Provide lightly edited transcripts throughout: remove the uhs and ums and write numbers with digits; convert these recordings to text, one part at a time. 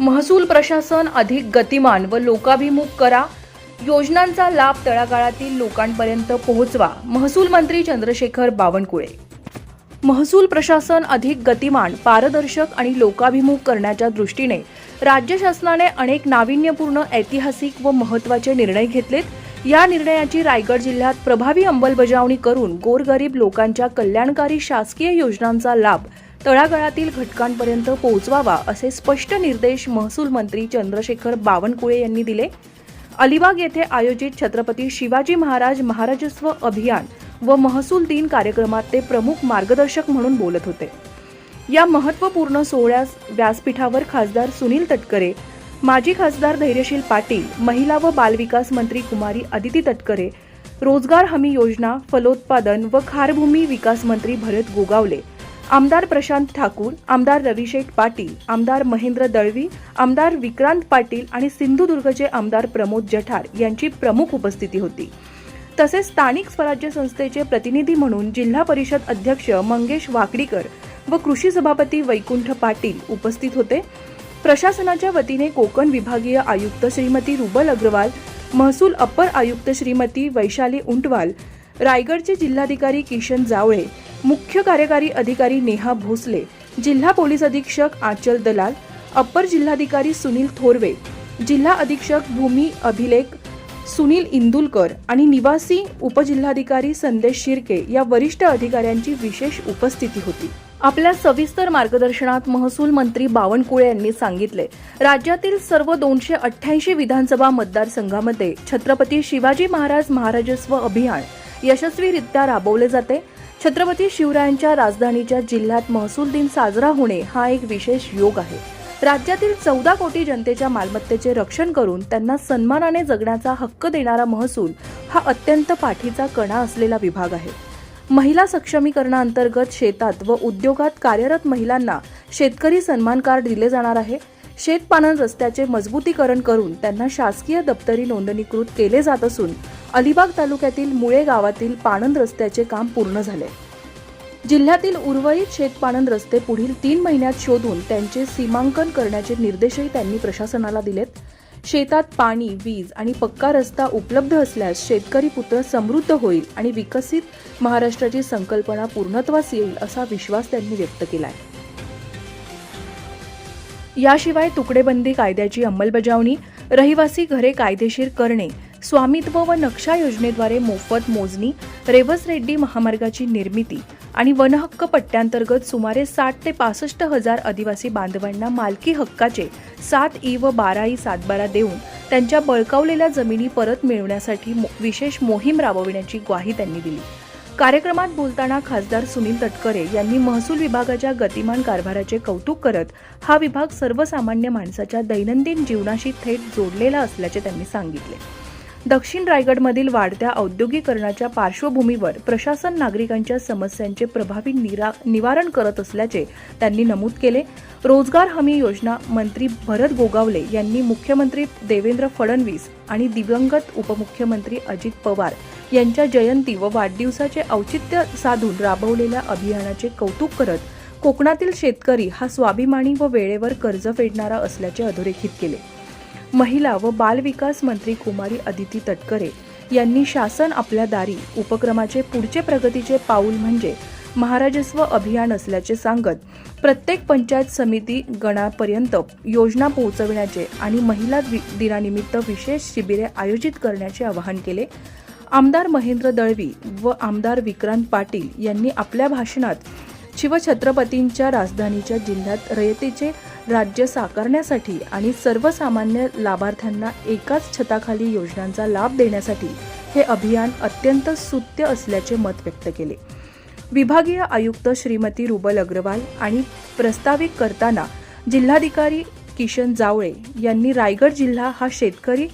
महसूल प्रशासन अधिक गतिमान व लोकाभिमुख करा. योजनांचा लाभ तळागाळातील लोकांपर्यंत पोहोचवा. महसूल मंत्री चंद्रशेखर बावनकुळे. महसूल प्रशासन अधिक गतिमान, पारदर्शक आणि लोकाभिमुख करण्याच्या दृष्टीने राज्य शासनाने अनेक नाविन्यपूर्ण, ऐतिहासिक व महत्त्वाचे निर्णय घेतलेत. या निर्णयाची रायगड जिल्ह्यात प्रभावी अंमलबजावणी करून गोरगरीब लोकांच्या कल्याणकारी शासकीय योजनांचा लाभ तळागाळातील घटकांपर्यंत पोहोचवावा असे स्पष्ट निर्देश महसूल मंत्री चंद्रशेखर बावनकुळे यांनी दिले. अलिबाग येथे आयोजित छत्रपती शिवाजी महाराज महाराजस्व अभियान व महसूल दिन कार्यक्रमात ते प्रमुख मार्गदर्शक म्हणून बोलत होते. या महत्त्वपूर्ण सोहळ्यास व्यासपीठावर खासदार सुनील तटकरे, माजी खासदार धैर्यशील पाटील, महिला व बालविकास मंत्री कुमारी अदिती तटकरे, रोजगार हमी योजना, फलोत्पादन व खारभूमी विकास मंत्री भरत गोगावले, आमदार प्रशांत ठाकूर, आमदार रविशेठ पाटील, आमदार महेंद्र दळवी, आमदार विक्रांत पाटील आणि सिंधुदुर्गचे आमदार प्रमोद जठार यांची प्रमुख उपस्थिती होती. तसेच स्थानिक स्वराज्य संस्थेचे प्रतिनिधी म्हणून जिल्हा परिषद अध्यक्ष मंगेश वाकडीकर व कृषी सभापती वैकुंठ पाटील उपस्थित होते. प्रशासनाच्या वतीने कोकण विभागीय आयुक्त श्रीमती रुबल अग्रवाल, महसूल अपर आयुक्त श्रीमती वैशाली उंटवाल, रायगडचे जिल्हाधिकारी किशन जावळे, मुख्य कार्यकारी अधिकारी नेहा भोसले, जिल्हा पोलीस अधीक्षक आंचल दलाल, अपर जिल्हाधिकारी सुनील थोरवे, जिल्हा अधीक्षक भूमी अभिलेख सुनील इंदुलकर आणि निवासी उपजिल्हाधिकारी संदेश शिर्के या वरिष्ठ अधिकाऱ्यांची विशेष उपस्थिती होती. आपल्या सविस्तर मार्गदर्शनात महसूल मंत्री बावनकुळे यांनी सांगितले, राज्यातील सर्व 288 विधानसभा मतदारसंघामध्ये छत्रपती शिवाजी महाराज महाराजस्व अभियान यशस्वीरित्या राबवले जाते. छत्रपती शिवरायांच्या राजधानीच्या जिल्ह्यात महसूल दिन साजरा होणे हा एक विशेष योग आहे. राज्यातील 14 कोटी जनतेच्या मालमत्तेचे रक्षण करून त्यांना सन्मानाने जगण्याचा हक्क देणारा महसूल हा अत्यंत पाठीचा कणा असलेला विभाग आहे. महिला सक्षमीकरणाअंतर्गत शेतात व उद्योगात कार्यरत महिलांना शेतकरी सन्मान कार्ड दिले जाणार आहे. शेतपाणंद रस्त्याचे मजबूतीकरण करून त्यांना शासकीय दप्तरी नोंदणीकृत केले जात असून अलिबाग तालुक्यातील मुळे गावातील पाणंद रस्त्याचे काम पूर्ण झाले. जिल्ह्यातील उर्वरित शेतपाणंद रस्ते पुढील 3 महिन्यात शोधून त्यांचे सीमांकन करण्याचे निर्देशही त्यांनी प्रशासनाला दिलेत. शेतात पाणी, वीज आणि पक्का रस्ता उपलब्ध असल्यास शेतकरी पुत्र समृद्ध होईल आणि विकसित महाराष्ट्राची संकल्पना पूर्णत्वास येईल असा विश्वास त्यांनी व्यक्त केलाय. याशिवाय तुकडेबंदी कायद्याची अंमलबजावणी, रहिवासी घरे कायदेशीर करणे, स्वामित्व व नक्षा योजनेद्वारे मोफत मोजणी, रेवस रेड्डी महामार्गाची निर्मिती आणि वनहक्क पट्ट्यांतर्गत सुमारे 60 ते 65 हजार आदिवासी बांधवांना मालकी हक्काचे 7E व 12E सातबारा देऊन त्यांच्या बळकावलेल्या जमिनी परत मिळवण्यासाठी विशेष मोहीम राबविण्याची ग्वाही त्यांनी दिली. कार्यक्रमात बोलताना खासदार सुनील तटकरे यांनी महसूल विभागाच्या गतिमान कारभाराचे कौतुक करत हा विभाग सर्वसामान्य माणसाच्या दैनंदिन जीवनाशी थेट जोडलेला असल्याचे त्यांनी सांगितले. दक्षिण रायगडमधील वाढत्या औद्योगिकरणाच्या पार्श्वभूमीवर प्रशासन नागरिकांच्या समस्यांचे प्रभावी निवारण करत असल्याचे त्यांनी नमूद केले. रोजगार हमी योजना मंत्री भरत गोगावले यांनी मुख्यमंत्री देवेंद्र फडणवीस आणि दिवंगत उपमुख्यमंत्री अजित पवार यांच्या जयंती व वाढदिवसाचे औचित्य साधून राबवलेल्या अभियानाचे कौतुक करत कोकणातील शेतकरी हा स्वाभिमानी व वेळेवर कर्ज फेडणारा असल्याचे अधोरेखित केले. महिला व बालविकास मंत्री कुमारी अदिती तटकरे यांनी शासन आपल्या दारी उपक्रमाचे पुढचे प्रगतीचे पाऊल म्हणजे महाराजस्व अभियान असल्याचे सांगत प्रत्येक पंचायत समिती गणापर्यंत योजना पोहोचविण्याचे आणि महिला दिनानिमित्त विशेष शिबिरे आयोजित करण्याचे आवाहन केले. आमदार महेंद्र दळवी व आमदार विक्रांत पाटील यांनी आपल्या भाषणात शिवछत्रपतींच्या राजधानीच्या जिल्ह्यात रयतेचे राज्य साकारण्यासाठी आणि सर्वसामान्य लाभार्थ्यांना एकाच छताखाली योजनांचा लाभ देण्यासाठी हे अभियान अत्यंत स्तुत्य असल्याचे मत व्यक्त केले. विभागीय आयुक्त श्रीमती रुबल अग्रवाल आणि प्रस्तावित करताना जिल्हाधिकारी किशन जावळे यांनी रायगड जिल्हा हा शेतकरी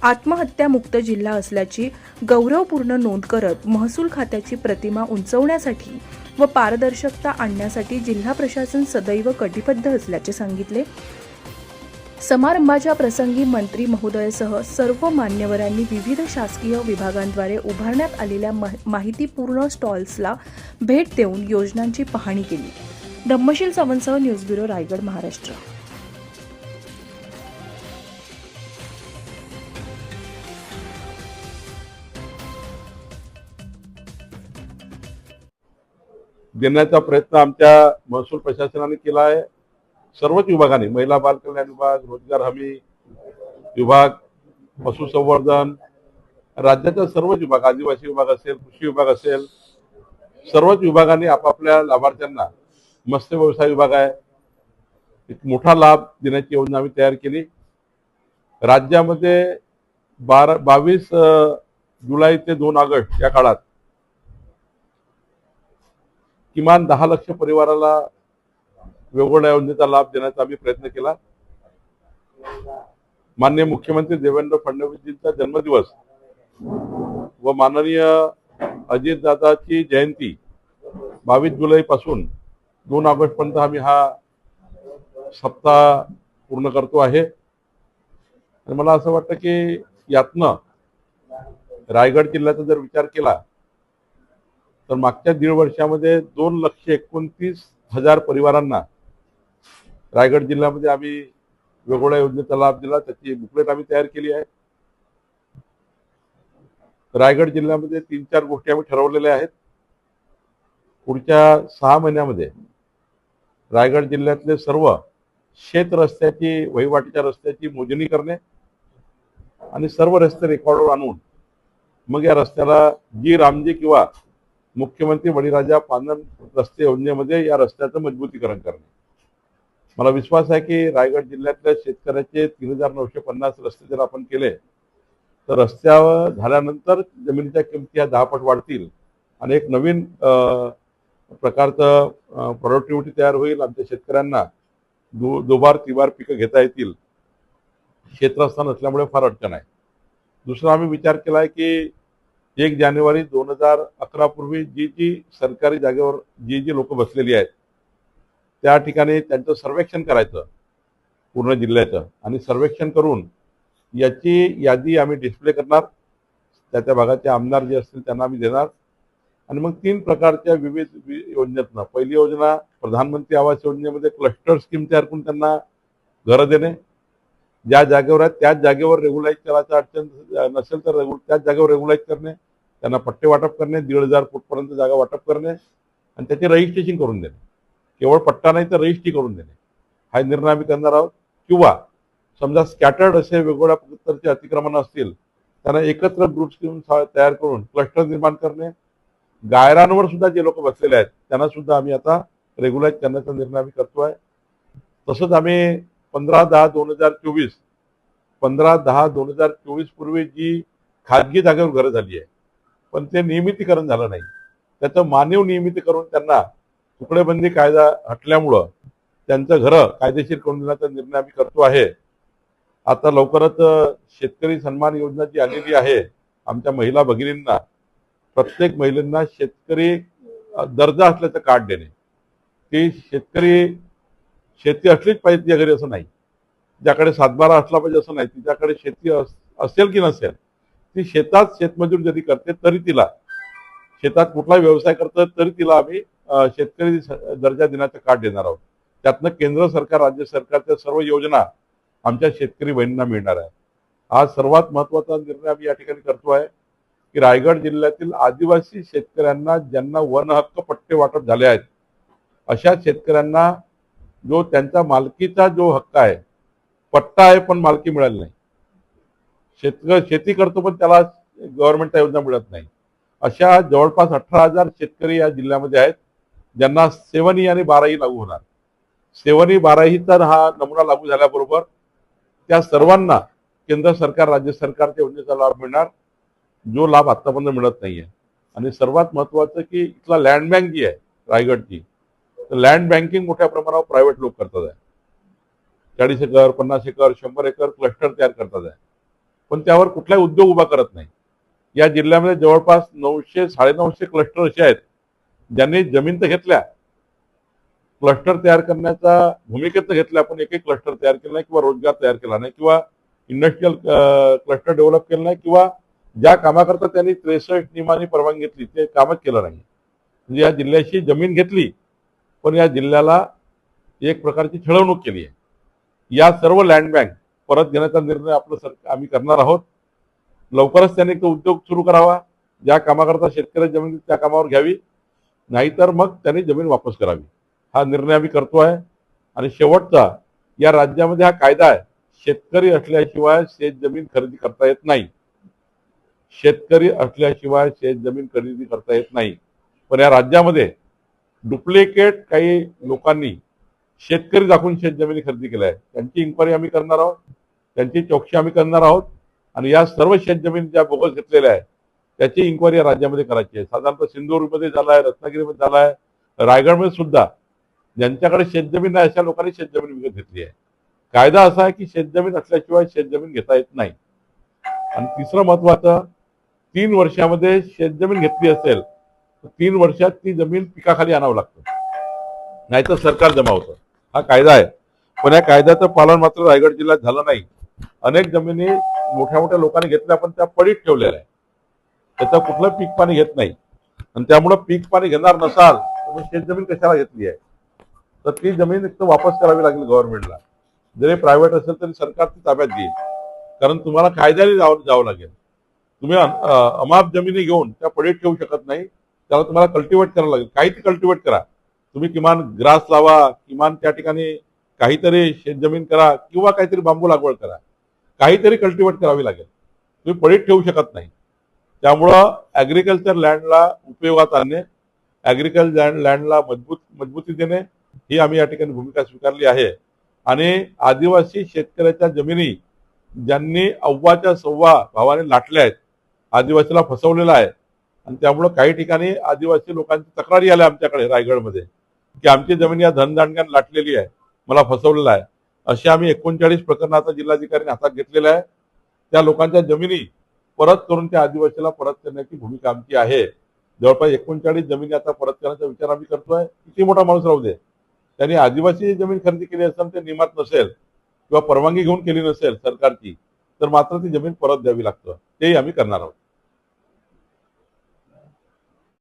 आत्महत्यामुक्त जिल्हा असल्याची गौरवपूर्ण नोंद करत महसूल खात्याची प्रतिमा उंचवण्यासाठी व पारदर्शकता आणण्यासाठी जिल्हा प्रशासन सदैव कटिबद्ध असल्याचे सांगितले. समारंभाच्या प्रसंगी मंत्री महोदयसह सर्व मान्यवरांनी विविध शासकीय विभागांद्वारे उभारण्यात आलेल्या माहितीपूर्ण स्टॉल्सला भेट देऊन योजनांची पाहणी केली. धम्मशील सावंतसह न्यूज ब्युरो, रायगड, महाराष्ट्र. देण्याचा प्रयत्न आमच्या महसूल प्रशासनाने केला आहे. सर्वच विभागांनी, महिला बाल कल्याण विभाग, रोजगार हमी विभाग, पशुसंवर्धन, राज्याचा सर्वच विभाग, आदिवासी विभाग असेल, कृषी विभाग असेल, सर्वच विभागांनी आपापल्या लाभार्थ्यांना, मत्स्य व्यवसाय विभाग आहे, एक मोठा लाभ देण्याची योजना आम्ही तयार केली. राज्यामध्ये 22 जुलै ते 2 ऑगस्ट या काळात किमान 10 लक्ष परिवाराला वेगवेगळ्या योजनेचा लाभ देण्याचा आम्ही प्रयत्न केला. माननीय मुख्यमंत्री देवेंद्र फडणवीसजींचा जन्मदिवस व माननीय अजितदादाची जयंती 22 जुलै पासून 2 ऑगस्ट पर्यंत आम्ही हा सप्ताह पूर्ण करतो आहे. आणि मला असं वाटतं की यातनं रायगड जिल्ह्याचा जर विचार केला तर मागच्या 1.5 वर्षामध्ये 2,29,000 परिवारांना रायगड जिल्ह्यामध्ये आम्ही वेगवेगळ्या योजनेचा लाभ दिला. त्याची बुकलेट आम्ही तयार केली आहे. रायगड जिल्ह्यामध्ये 3-4 गोष्टी आम्ही ठरवलेल्या आहेत. पुढच्या 6 महिन्यामध्ये रायगड जिल्ह्यातले सर्व शेत रस्त्याची, वहिवाटीच्या रस्त्याची मोजणी करणे आणि सर्व रस्ते रेकॉर्डवर आणून मग या रस्त्याला जी रामजी किंवा मुख्यमंत्री बळीराजा पानन रस्ते योजनेमध्ये या रस्त्याचं मजबूतीकरण करणे. मला विश्वास आहे की रायगड जिल्ह्यातल्या शेतकऱ्याचे 3,950 रस्ते जर आपण केले तर रस्त्यावर झाल्यानंतर जमिनीच्या किमती ह्या 10 पट वाढतील आणि एक नवीन प्रकारचं प्रोडक्टिव्हिटी तयार होईल. आमच्या शेतकऱ्यांना दुबार तिबार पिकं घेता येतील. क्षेत्रस्थ नसल्यामुळे फार अडचण आहे. दुसरा आम्ही विचार केला आहे की 1 जानेवारी 2011 पूर्वी जी सरकारी जागेवर जी लोक बसलेली आहेत त्या ठिकाणी त्यांचं सर्वेक्षण करायचं पूर्ण जिल्ह्याचं, आणि सर्वेक्षण करून याची यादी आम्ही डिस्प्ले करणार. त्या भागाचे आमदार जे असतील त्यांना आम्ही देणार. आणि मग 3 प्रकारच्या विविध योजनेतनं, पहिली योजना प्रधानमंत्री आवास योजनेमध्ये क्लस्टर स्कीम तयार करून त्यांना घरं देणे. ज्या जागेवर आहेत त्याच जागेवर रेग्युलाइज करायचं अडचण नसेल तर त्याच जागेवर रेग्युलाइज करणे, त्यांना पट्टे वाटप करणे, 1,500 फूटपर्यंत जागा वाटप करणे आणि त्याचे रजिस्ट्रेशन करून देणे. केवळ पट्टा नाही तर रजिस्ट्री करून देणे हा निर्णय आम्ही करणार आहोत. किंवा समजा स्कॅटर्ड असे वेगवेगळ्या प्रकारचे अतिक्रमण असतील त्यांना एकत्र ग्रुप्स घेऊन तयार करून क्लस्टर निर्माण करणे. गायरांवर सुद्धा जे लोक बसलेले आहेत त्यांना सुद्धा आम्ही आता रेग्युलाइज करण्याचा निर्णय आम्ही करतोय. तसंच आम्ही 15/10/2024 पूर्वी जी खाजगी जागेवर घरं झाली आहे पण ते नियमितीकरण झालं नाही, त्याचं मानव नियमितीकरण त्यांना तुकडेबंदी कायदा हटल्यामुळं त्यांचं घरं कायदेशीर करून देण्याचा निर्णय आम्ही करतो आहे. आता लवकरच शेतकरी सन्मान योजना जी आलेली आहे, आमच्या महिला भगिनींना, प्रत्येक महिलांना शेतकरी दर्जा असल्याचं कार्ड देणे. ती शेती असलीच पाहिजे तिच्या घरी असं नाही, ज्याकडे 7-12 असला पाहिजे असं नाही, तिच्याकडे शेती असेल की नसेल, ती शेतात शेतमजूर जरी करते तरी तिला, शेतात कुठला व्यवसाय करतं तरी तिला आम्ही शेतकरी दर्जा देण्याचं कार्ड देणार आहोत. त्यातनं केंद्र सरकार, राज्य सरकारच्या सर्व योजना आमच्या शेतकरी बहिणींना मिळणार आहे. हा सर्वात महत्वाचा निर्णय आम्ही या ठिकाणी करतो आहे की रायगड जिल्ह्यातील आदिवासी शेतकऱ्यांना ज्यांना वन हक्क पट्टे वाटप झाले आहेत अशा शेतकऱ्यांना जो त्यांचा मालकीचा जो हक्क आहे, पट्टा आहे पण मालकी मिळाली नाही, शेती करतो पण त्याला गव्हर्नमेंटच्या योजना मिळत नाही, अशा जवळपास 18,000 शेतकरी या जिल्ह्यामध्ये आहेत ज्यांना 7E आणि 12E लागू होणार. 7E 12Eचा हा नमुना लागू झाल्याबरोबर त्या सर्वांना केंद्र सरकार, राज्य सरकारच्या योजनेचा लाभ मिळणार, जो लाभ आतापर्यंत मिळत नाहीये. आणि सर्वात महत्वाचं की इथला लँड बँक जी आहे रायगडची, तर लँड बँकिंग मोठ्या प्रमाणावर प्रायव्हेट लोक करतात आहे. 40 एकर, 50 एकर, 100 एकर क्लस्टर तयार करतात आहे, पण त्यावर कुठलाही उद्योग उभा करत नाही. या जिल्ह्यामध्ये जवळपास 900-950 क्लस्टर असे आहेत ज्यांनी जमीन तर घेतल्या, क्लस्टर तयार करण्याचा भूमिकेत घेतल्या, पण एक क्लस्टर तयार केला नाही किंवा रोजगार तयार केला नाही किंवा इंडस्ट्रियल क्लस्टर डेव्हलप केलं नाही किंवा ज्या कामाकरता त्यांनी 63 नियमांनी परवानगी घेतली ते कामच केलं नाही. म्हणजे या जिल्ह्याची जमीन घेतली पण या जिल्ह्याला एक प्रकारची छळवणूक केली आहे. या सर्व लँड बँक परत घेण्याचा निर्णय आम्ही करणार आहोत. लवकरच त्यांनी तो उद्योग सुरू करावा, ज्या कामाकरता शेतकरी जमीन त्या कामावर घ्यावी नाहीतर मग त्यांनी जमीन वापस करावी. हा निर्णय आम्ही करतोय. आणि शेवटचा, या राज्यामध्ये हा कायदा आहे, शेतकरी असल्याशिवाय शेत जमीन खरेदी करता येत नाही. शेतकरी असल्याशिवाय शेत जमीन खरेदी करता येत नाही. पण या राज्यामध्ये डुप्लिकेट काही लोकांनी शेतकरी दाखवून शेत जमिनी खरेदी केल्या आहेत. त्यांची इन्क्वायरी आम्ही करणार आहोत, त्यांची चौकशी आम्ही करणार आहोत. आणि या सर्व शेत जमीन ज्या बोगस घेतलेल्या आहेत त्याची इन्क्वायरी या राज्यामध्ये करायची आहे. साधारणतः सिंधुदुर्गमध्ये झाला आहे, रत्नागिरीमध्ये झाला आहे, रायगडमध्ये सुद्धा ज्यांच्याकडे शेतजमीन आहे अशा लोकांनी शेतजमीन विकत घेतली आहे. कायदा असा आहे की शेतजमीन असल्याशिवाय शेतजमीन घेता येत नाही. आणि तिसरं महत्वाचं, 3 वर्षामध्ये शेतजमीन घेतली असेल तर 3 वर्षात ती जमीन पिकाखाली आणावं लागतं, नाहीतर सरकार जमा होतं. हा कायदा आहे. पण या कायद्याचं पालन मात्र रायगड जिल्ह्यात झालं नाही. अनेक जमिनी मोठ्या मोठ्या लोकांनी घेतल्या पण त्या पडीत ठेवलेल्या आहे. त्याचं कुठलं पीक पाणी घेत नाही. आणि त्यामुळं पीक पाणी घेणार नसाल तर शेतजमीन कशाला घेतली आहे, तर ती जमीन एक तर वापस करावी लागेल गव्हर्नमेंटला. जरी प्रायव्हेट असेल तरी सरकार ती ताब्यात घेईल. कारण तुम्हाला कायद्याने जावं लागेल. तुम्ही अमाप जमिनी घेऊन त्या पडीत ठेवू शकत नाही. त्याला तुम्हाला कल्टिवेट करावं लागेल. काही ती कल्टिवेट करा. तुम्ही किमान ग्रास लावा, किमान त्या ठिकाणी काहीतरी शेतजमीन करा किंवा काहीतरी बांबू लागवड करा. काहीतरी कल्टिवेट करावी लागेल. तुम्ही पडीत ठेवू शकत नाही. त्यामुळं ॲग्रिकल्चर लँडला उपयोगात आणणे, ॲग्रिकल्चर लँडला मजबूती देणे ही आम्ही या ठिकाणी भूमिका स्वीकारली आहे. आणि आदिवासी शेतकऱ्याच्या जमिनी ज्यांनी अव्वाच्या सव्वा भावाने लाटल्या आहेत, आदिवासीला फसवलेला आहे. आणि त्यामुळं काही ठिकाणी आदिवासी लोकांची तक्रारी आल्या आमच्याकडे रायगडमध्ये की आमची जमीन या धनदांडग्याने लाटलेली आहे, मला फसवलेला आहे. अशी आम्ही 39 प्रकरणं आता जिल्हाधिकाऱ्यांनी हातात घेतलेल्या आहे. त्या लोकांच्या जमिनी परत करून त्या आदिवासीला परत करण्याची भूमिका आमची आहे. जवळपास 39 जमिनी आता परत करण्याचा विचार आम्ही करतोय. किती मोठा माणूस राहू दे, त्यांनी आदिवासी जमीन खरेदी केली असेल, ते नियमात नसेल किंवा परवानगी घेऊन केली नसेल सरकारची, तर मात्र ती जमीन परत द्यावी लागतं. तेही आम्ही करणार आहोत.